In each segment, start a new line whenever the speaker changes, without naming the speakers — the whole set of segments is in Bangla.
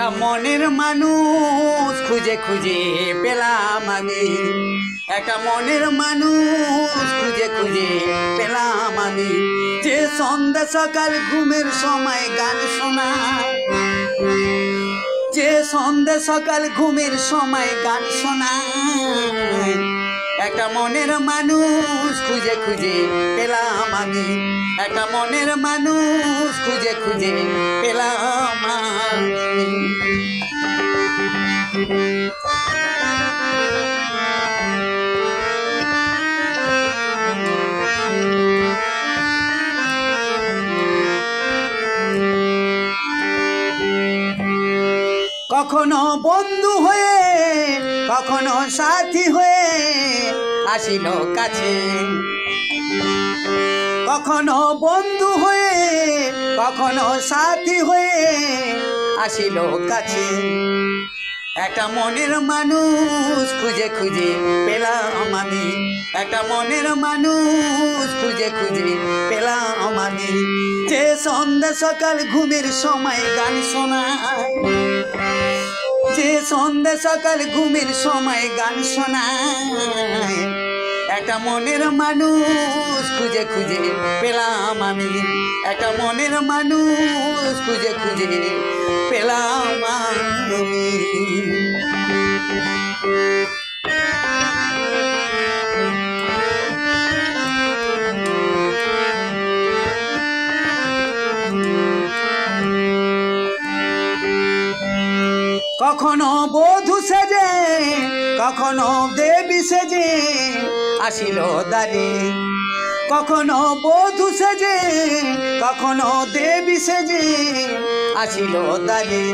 একটা মনের মানুষ খুঁজে খুঁজে পেলাম আমি, একটা মনের মানুষ খুঁজে খুঁজে পেলাম আমি, যে সন্ধ্যা সকাল ঘুমের সময় গান শোনায়, যে সন্ধ্যা সকাল ঘুমের সময় গান শোনায়। একটা মনের মানুষ খুঁজে খুঁজে পেলাম আমি, একটা মনের মানুষ খুঁজে খুঁজে পেলাম আমি। কখনো বন্ধু হয়ে কখনো সাথী হয়ে আসিল কাছে, কখনো বন্ধু হয়ে কখনো সাথী হয়ে আসিল কাছে। একটা মনের মানুষ খুঁজে খুঁজে পেলাম আমি, একটা মনের মানুষ খুঁজে খুঁজে পেলাম আমি, যে সন্ধ্যা সকাল ঘুমের সময় গান শোনায়, যে সন্ধ্যা সকাল ঘুমের সময় গান শোনায়। একটা মনের মানুষ খুঁজে খুঁজে পেলাম আমি, একটা মনের মানুষ খুঁজে খুঁজে পেলাম আমি। কখনো বধূ সেজে কখনো দেবী সেজে আসিল দ্বারে, কখনো বধূ সেজে কখনো দেবী সেজে আসিল দ্বারে।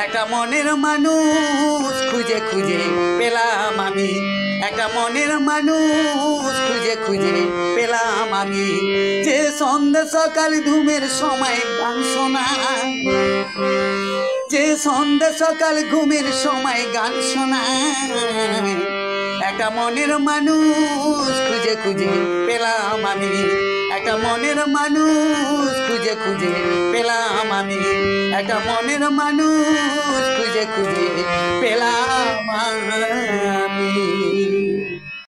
একটা মনের মানুষ খুঁজে খুঁজে পেলাম আমি, একটা মনের মানুষ খুঁজে খুঁজে পেলাম আমি, যে সন্ধ্যা সকাল ঘুমের সময় গান শোনায়, যে সন্ধ্যা সকাল ঘুমের সময় গান শোনায়। একটা মনের মানুষ খুঁজে খুঁজে পেলাম আমি, একটা মনের মানুষ খুঁজে খুঁজে পেলাম আমি, একটা মনের মানুষ খুঁজে খুঁজে পেলাম আমি।